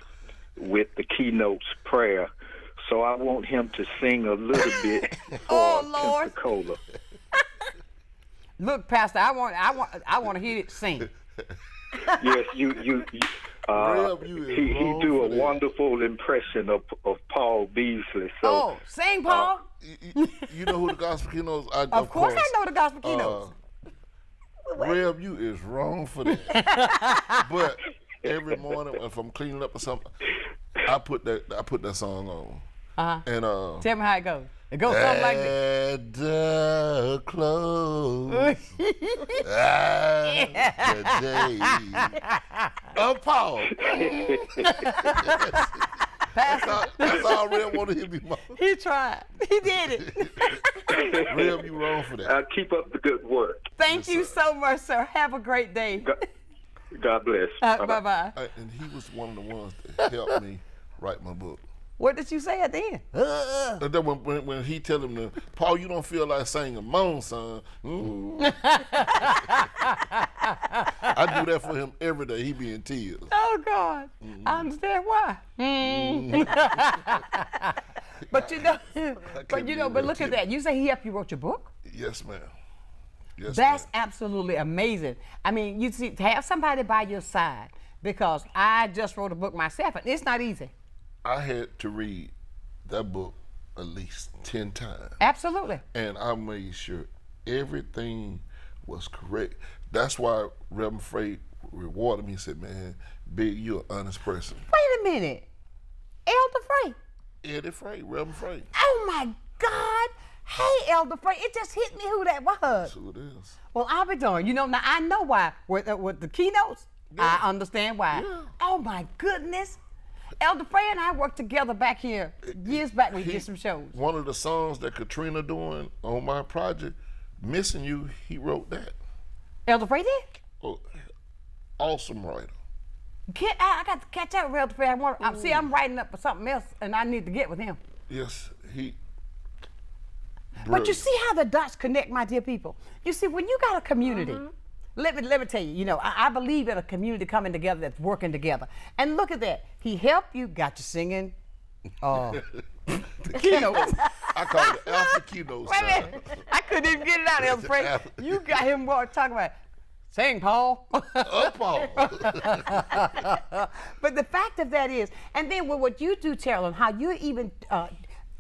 with the keynotes prayer. So I want him to sing a little bit for Pensacola. Look, Pastor, I want to hear it sing. Yes, he do a wonderful impression of Paul Beasley. So, sing, Paul. You know who the gospel keynotes are? Of course I know the gospel keynotes. Rev, you is wrong for that. But every morning, if I'm cleaning up or something, I put that song on. And tell me how it goes. It goes something like this. At the close the day of Paul. That's all Rev want to hear me, Mom. He tried. He did it. Rev, you wrong for that. Keep up the good work. Thank you so much, sir. Have a great day. God bless. Bye-bye. And he was one of the ones that helped me write my book. What did you say at the end? And then when he tell him, Paul, you don't feel like singing, moan, son. I do that for him every day. He be in tears. Oh, God. I understand why. But but look at that. You say he helped you wrote your book? Yes, ma'am. Yes, That's absolutely amazing. I mean, you see, to have somebody by your side, because I just wrote a book myself, and it's not easy. I had to read that book at least 10 times. Absolutely. And I made sure everything was correct. That's why Reverend Frey rewarded me. He said, man, Big, you're an honest person. Wait a minute. Elder Frey? Eddie Frey, Reverend Frey. Oh, my God. Hey, Elder Frey, it just hit me who that was. So it is. Well, I'll be darned. You know, now I know why. With the keynotes, yeah. I understand why. Yeah. Oh, my goodness. Elder Frey and I worked together back here years back. We did some shows. One of the songs that Katrina doing on my project, Missing You, he wrote that. Elder Frey did? Oh, awesome writer. I got to catch up with Elder Frey. I'm writing up for something else, and I need to get with him. Yes, he. But you see how the dots connect, my dear people. You see, when you got a community, let me tell you, I believe in a community coming together that's working together. And look at that. He helped you, got you singing. Keynotes. I call it Alfy keynotes. Wait a minute. I couldn't even get it out, Elder Frey. You got him talking about, sing, Paul. Paul. But the fact of that is, and then with what you do, Tarolyn, how you're even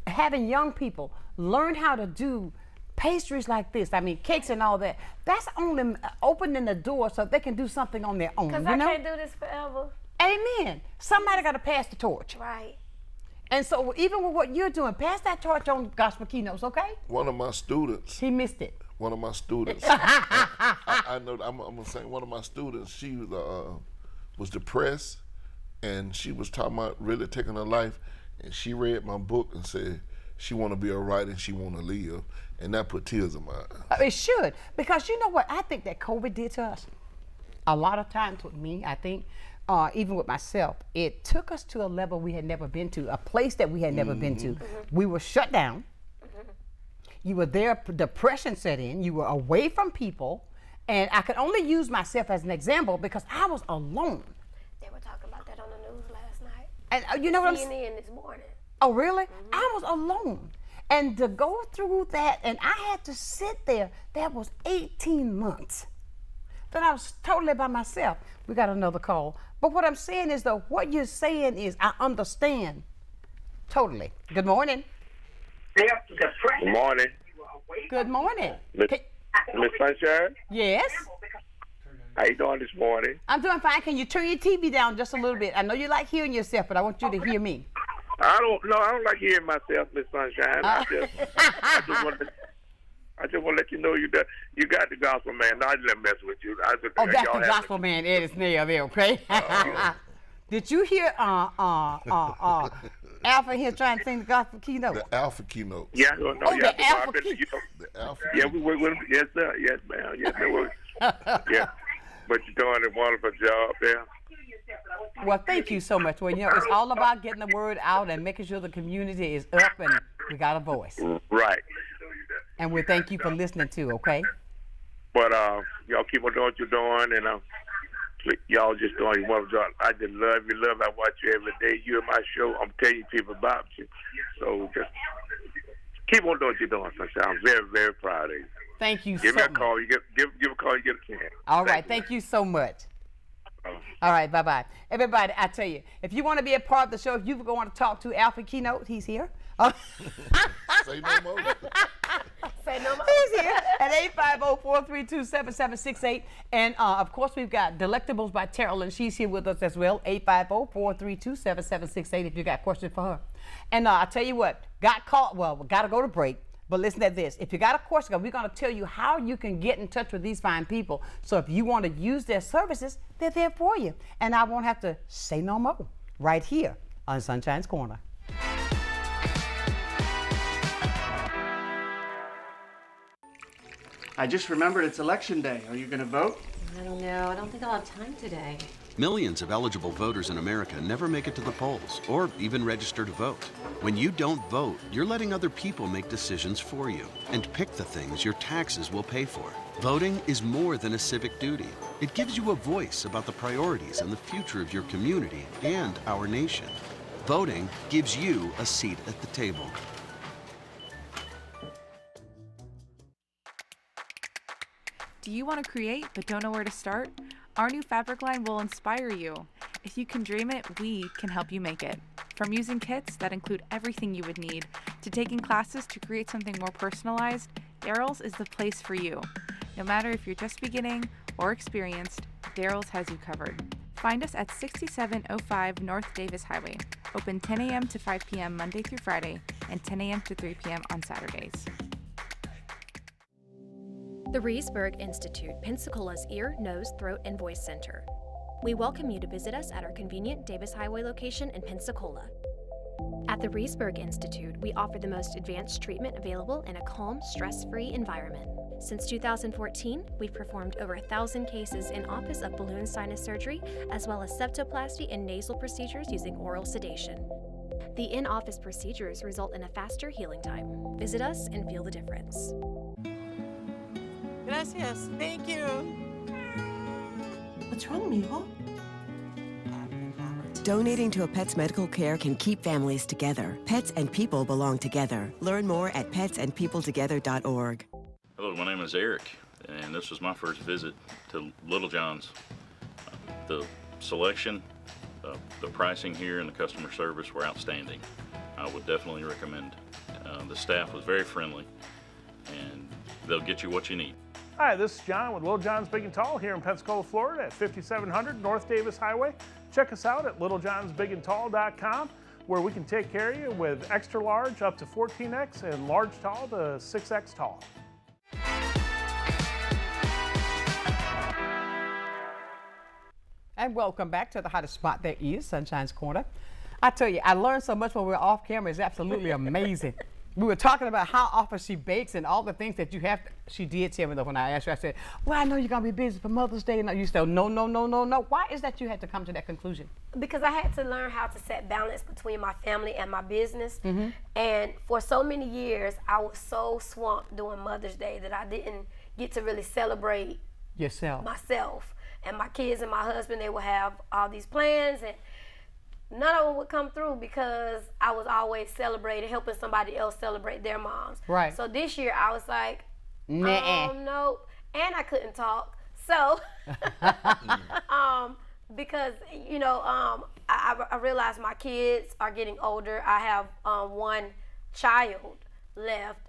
having young people learn how to do pastries like this, cakes and all that, that's only opening the door so they can do something on their own. Because I can't do this forever. Amen. Somebody got to pass the torch. Right. And so even with what you're doing, pass that torch on Gospel Keynotes, okay? One of my students. He missed it. One of my students. I know, I'm going to say one of my students, she was depressed, and she was talking about really taking her life, and she read my book and said she want to be a writer and she want to live, and that put tears in my eyes. It should, because you know what I think that COVID did to us? A lot of times with me, I think, even with myself, it took us to a level we had never been to, a place that we had never been to. We were shut down. You were there, depression set in, you were away from people, and I could only use myself as an example because I was alone. They were talking about that on the news last night. And you know what I'm saying? CNN this morning. Oh, really? I was alone. And to go through that, and I had to sit there, that was 18 months. Then I was totally by myself. We got another call. But what I'm saying is, though, what you're saying is I understand totally. Good morning. Good morning. Good morning. Miss Sonshine? Yes? How you doing this morning? I'm doing fine. Can you turn your TV down just a little bit? I know you like hearing yourself, but I want you to hear me. I don't like hearing myself, Miss Sonshine. I just want to let you know you got the gospel man. No, I didn't mess with you. That's the gospel man, Eddie Snail there, okay? Did you hear Alfy here trying to sing the gospel keynote? The Alfy keynote. Yeah, the Alfy keynote. Yeah, we work with him. Yes, sir. Yes, ma'am. Yes, sir. Yeah. But you're doing a wonderful job there. Well, thank you so much. Well, it's all about getting the word out and making sure the community is up and we got a voice. Right. And we thank you for listening too, okay? But y'all keep on doing what you're doing, and y'all just doing your wonderful job. I just love you. I watch you every day. You're my show. I'm telling people about you. So just keep on doing what you're doing, Sunshine. I'm very, very proud of you. Thank you Give me a call. Give a call. You get a chance. All right. Thank you so much. All right. Bye-bye. Everybody, I tell you, if you want to be a part of the show, if you want to talk to Alfy Keynote, he's here. Say no more. Say no more. He's here at 850-432-7768. And, of course, we've got Delectables by Tarolyn. She's here with us as well, 850-432-7768 if you got questions for her. And I tell you what, we got to go to break. But listen to this. If you got a question, we're going to tell you how you can get in touch with these fine people. So if you want to use their services, they're there for you. And I won't have to say no more right here on Sunshine's Corner. I just remembered it's election day. Are you going to vote? I don't know. I don't think I'll have time today. Millions of eligible voters in America never make it to the polls or even register to vote. When you don't vote, you're letting other people make decisions for you and pick the things your taxes will pay for. Voting is more than a civic duty. It gives you a voice about the priorities and the future of your community and our nation. Voting gives you a seat at the table. Do you want to create but don't know where to start? Our new fabric line will inspire you. If you can dream it, we can help you make it. From using kits that include everything you would need, to taking classes to create something more personalized, Daryl's is the place for you. No matter if you're just beginning or experienced, Daryl's has you covered. Find us at 6705 North Davis Highway. Open 10 a.m. to 5 p.m. Monday through Friday and 10 a.m. to 3 p.m. on Saturdays. The Reesburg Institute, Pensacola's Ear, Nose, Throat, and Voice Center. We welcome you to visit us at our convenient Davis Highway location in Pensacola. At the Reesburg Institute, we offer the most advanced treatment available in a calm, stress-free environment. Since 2014, we've performed over 1,000 cases in office of balloon sinus surgery, as well as septoplasty and nasal procedures using oral sedation. The in-office procedures result in a faster healing time. Visit us and feel the difference. Gracias. Thank you. What's wrong, mijo? Donating to a pet's medical care can keep families together. Pets and people belong together. Learn more at petsandpeopletogether.org. Hello, my name is Eric, and this was my first visit to Little John's. The selection, the pricing here, and the customer service were outstanding. I would definitely recommend. The staff was very friendly, and they'll get you what you need. Hi, this is John with Little John's Big and Tall here in Pensacola, Florida at 5700 North Davis Highway. Check us out at littlejohnsbigandtall.com, where we can take care of you with extra large up to 14X and large tall to 6X tall. And welcome back to the hottest spot there is, Sunshine's Corner. I tell you, I learned so much when we were off camera. It's absolutely amazing. We were talking about how often she bakes and all the things that you have. She did tell me though when I asked her, I said, well, I know you're going to be busy for Mother's Day. And you said, no. Why is that you had to come to that conclusion? Because I had to learn how to set balance between my family and my business. And for so many years, I was so swamped doing Mother's Day that I didn't get to really celebrate myself. And my kids and my husband, they would have all these plans, and none of them would come through because I was always celebrating, helping somebody else celebrate their moms. Right. So this year I was like, nah. No, and I couldn't talk. So, because I realized my kids are getting older. I have one child left.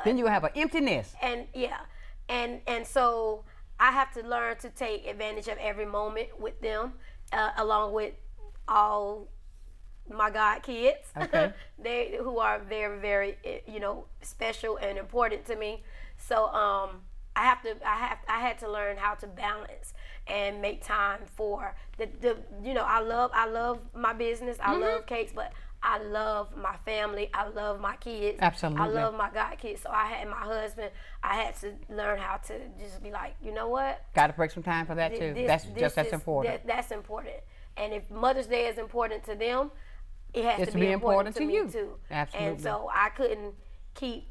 Then you have an empty nest. And yeah, and so I have to learn to take advantage of every moment with them, along with all my God kids, okay. who are very, very, special and important to me. So I had to learn how to balance and make time for I love my business. I love cakes, but I love my family. I love my kids. Absolutely. I love my God kids. So I had my husband. I had to learn how to just be like, you know what? Got to break some time for that too. That's important. That's important. And if Mother's Day is important to them, it has to be important to me too. Absolutely. And so I couldn't keep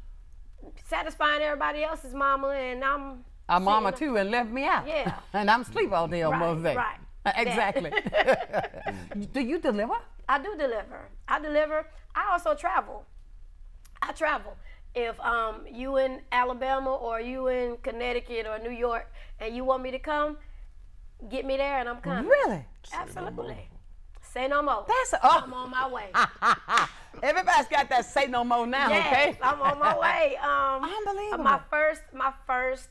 satisfying everybody else's mama, and I'm a mama too, and left me out. Yeah. And I'm asleep all day on Mother's Day. Right. Exactly. Do you deliver? I do deliver. I also travel. I travel. If you in Alabama or you in Connecticut or New York and you want me to come, get me there and I'm coming. Really? Absolutely. Say no more. I'm on my way. Everybody's got that say no more now, yes, okay? I'm on my way. Unbelievable. My first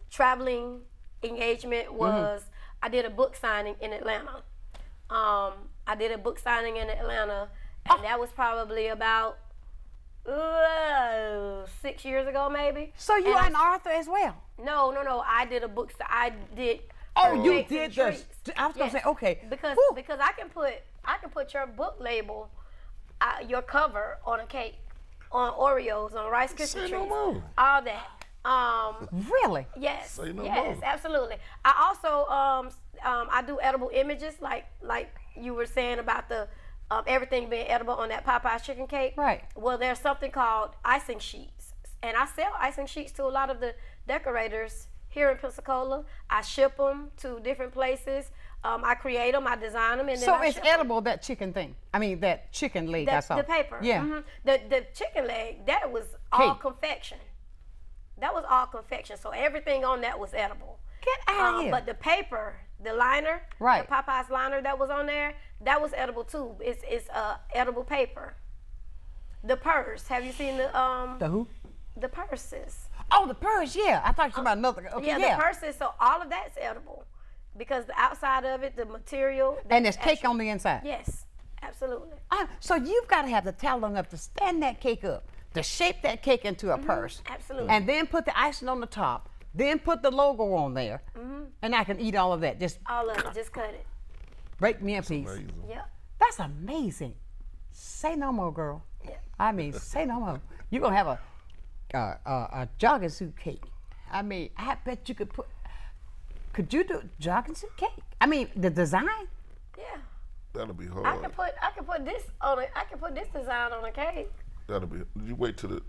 traveling engagement was I did a book signing in Atlanta. I did a book signing in Atlanta, and that was probably about 6 years ago, maybe. So you are an author as well? No. I did a book. I did. Oh, you did the. I was gonna say okay. Because I can put your book label, your cover on a cake, on Oreos, on Rice Krispie treats, all that. Really? Yes. Say no yes, more. absolutely. I also I do edible images, like you were saying about the everything being edible on that Popeye's chicken cake. Right. Well, there's something called icing sheets, and I sell icing sheets to a lot of the decorators here in Pensacola. I ship them to different places. I create them, I design them, and then So I it's ship 'em. edible, that chicken thing. I mean, that chicken leg. I saw. The paper. Yeah. Mhm. The chicken leg, that was all confection. That was all confection. So everything on that was edible. Get out of here. But the paper, the liner, Right. the Popeye's liner that was on there, that was edible too. It's edible paper. The purse. Have you seen the who? The purses. Oh, the purse. Yeah, I thought you were about another. Okay, yeah, yeah. the purses. So all of that's edible, because the outside of it, the material. And there's cake on the inside. Yes, absolutely. So you've got to have the talent enough to stand that cake up, to shape that cake into a purse. Absolutely. And then put the icing on the top. Then put the logo on there. And I can eat all of that. Just All of it. Just cut it. break me a piece. Yeah. That's amazing. Say no more, girl. Yeah. I mean, say no more. You're going to have a jogging suit cake. I mean, I bet you could you do a jogging suit cake? I mean, the design? Yeah. That'll be hard. I can put this on it. I can put this design on a cake. That'll be. You wait till the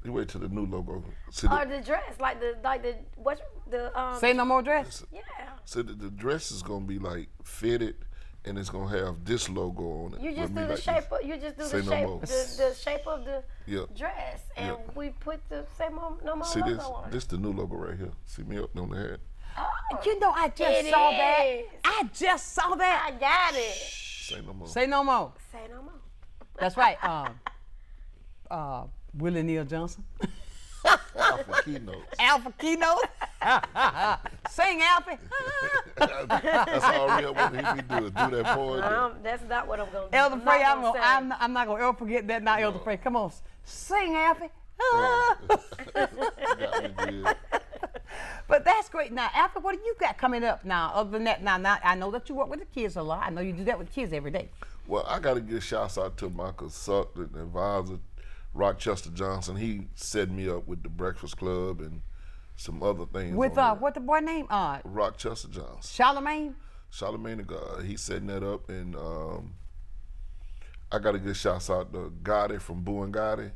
new logo. Or the dress, like the Say no more dress. Yeah. So the dress is gonna be like fitted, and it's gonna have this logo on it. You just With me do the like shape. this. You just do Say the no shape. more. The shape of the Yep. dress, and Yep. we put the say no more See logo this? on it. This the new logo right here. See me up on the head. You know, I just It saw that. is. I just saw that. I got it. Say no more. Say no more. Say no more. That's right. Willie Neal Johnson. Alpha keynotes. Alpha keynote. Sing, Alfy. That's all real what he be doing. Do that poetry. That's not what I'm gonna do. Elder Frey, I'm not gonna ever forget that now, Elder Frey. Come on, sing, Alfy. But that's great. Now, Alfy, what do you got coming up now? Other than that, now I know that you work with the kids a lot. I know you do that with kids every day. Well, I got to give shouts out to my consultant and advisor, Rochester Johnson. He set me up with the Breakfast Club and some other things. With what the boy name? Rochester Johnson. Charlemagne. Charlemagne, he's setting that up, and I got to give shouts out to Gotti from Boo and Gotti,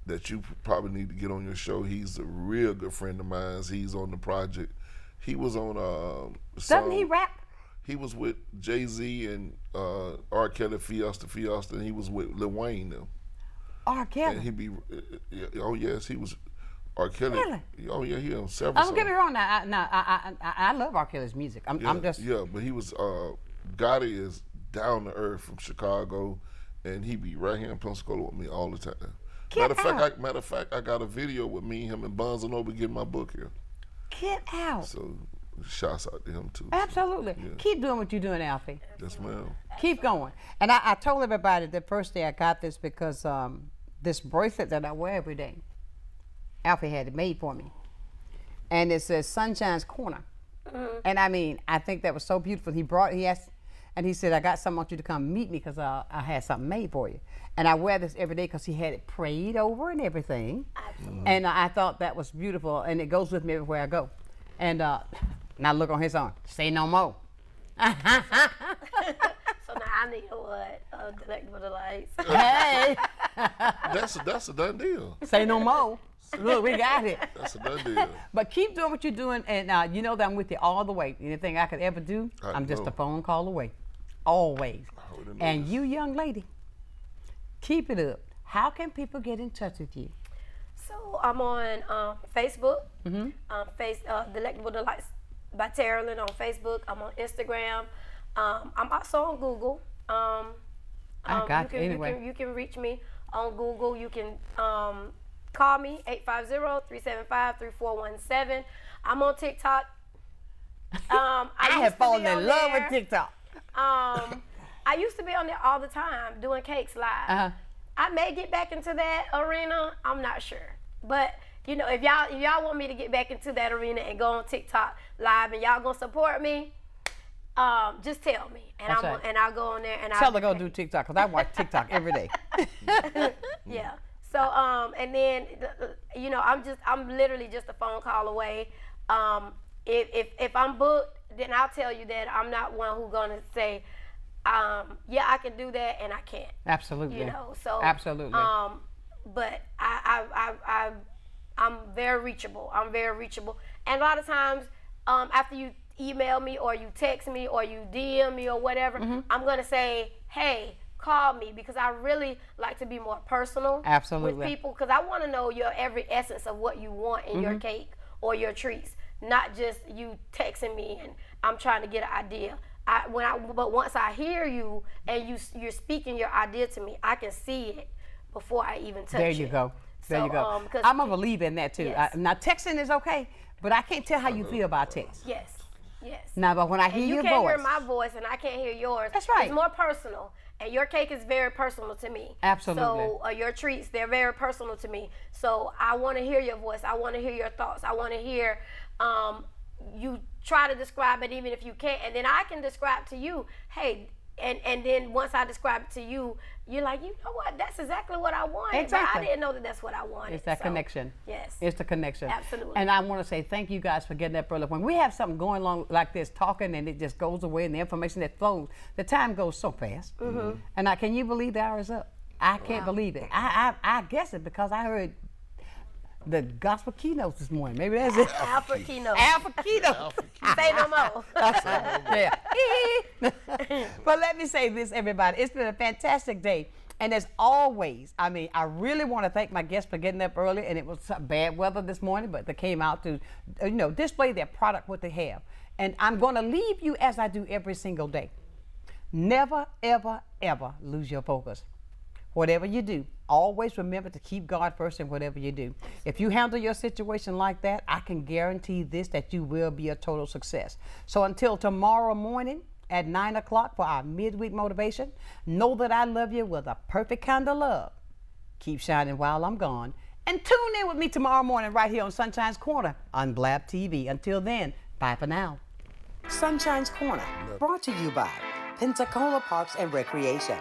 that you probably need to get on your show. He's a real good friend of mine. He's on the project. He was on Doesn't he rap? He was with Jay-Z and R. Kelly, Fiesta, and he was with Lil Wayne now. R. Kelly? And he be, oh yes, he was R. Kelly. Really? Oh yeah, he on several Don't songs. get me wrong. I love R. Kelly's music. I'm just. Yeah, but he was, Gotti is down to earth from Chicago, and he be right here in Pensacola with me all the time. Matter of fact, I got a video with me, him, and Bonds and Obi getting my book here. Get out. So, shouts out to him too. Absolutely. So, yeah. Keep doing what you're doing, Alfy. Yes, ma'am. Keep going. And I told everybody the first day I got this because this bracelet that I wear every day, Alfy had it made for me. And it says Sonshine's Corner. And I mean, I think that was so beautiful. He asked, and he said, I got something, I want you to come meet me because I had something made for you. And I wear this every day because he had it prayed over and everything. And I thought that was beautiful, and it goes with me everywhere I go. And now look on his arm. Say no more. So now I need what? Delectable Delights. Hey. That's a done deal. Say no more. Look, we got it. That's a done deal. But keep doing what you're doing, and you know that I'm with you all the way. Anything I could ever do, I'm just a phone call away. Always. And you, young lady, keep it up. How can people get in touch with you? So I'm on Facebook, Delectable Delights by Tarolyn on Facebook. I'm on Instagram. I'm also on Google. You can reach me on Google. You can call me 850-375-3417. I'm on TikTok. I have fallen in love with TikTok. I used to be on there all the time doing cakes live. I may get back into that arena. I'm not sure, but you know, if y'all want me to get back into that arena and go on TikTok live, and y'all gonna support me, just tell me, and I'll go on there and tell her go do TikTok because I watch TikTok every day. Yeah. So So, and then, you know, I'm literally just a phone call away. If I'm booked, then I'll tell you that I'm not one who's gonna say, yeah, I can do that, and I can't. Absolutely. You know, so absolutely. But I'm very reachable. I'm very reachable, and a lot of times, after you email me or you text me or you DM me or whatever, I'm gonna say, hey, call me, because I really like to be more personal with people, because I want to know your every essence of what you want in your cake or your treats, not just you texting me and I'm trying to get an idea. But once I hear you and you're speaking your idea to me, I can see it before I even touch it. There you go. There you go. I'm a believer in that too. Yes. Now texting is okay, but I can't tell how you feel about text. Yes. Yes. Now, but when I hear your voice, you can't hear my voice and I can't hear yours. That's right. It's more personal, and your cake is very personal to me. Absolutely. So your treats, they're very personal to me. So I want to hear your voice. I want to hear your thoughts. I want to hear you try to describe it, even if you can't, and then I can describe to you, hey. And then once I describe it to you, you're like, you know what? That's exactly what I wanted. Exactly. But I didn't know that that's what I wanted. It's that connection. Yes. It's the connection. Absolutely. And I want to say thank you guys for getting up early. When we have something going along like this, talking, and it just goes away, and the information that flows, the time goes so fast. And can you believe the hour is up? I can't believe it. I guess it because I heard the gospel keynotes this morning. Maybe that's it. Alpha keynote. Alpha keynote. Say no more. Yeah. But let me say this, everybody. It's been a fantastic day. And as always, I mean, I really want to thank my guests for getting up early. And it was bad weather this morning, but they came out to, you know, display their product, what they have. And I'm going to leave you as I do every single day. Never, ever, ever lose your focus. Whatever you do, always remember to keep God first in whatever you do. If you handle your situation like that, I can guarantee this, that you will be a total success. So until tomorrow morning at 9 o'clock for our midweek motivation, know that I love you with a perfect kind of love. Keep shining while I'm gone. And tune in with me tomorrow morning right here on Sunshine's Corner on Blab TV. Until then, bye for now. Sunshine's Corner, brought to you by Pensacola Parks and Recreation.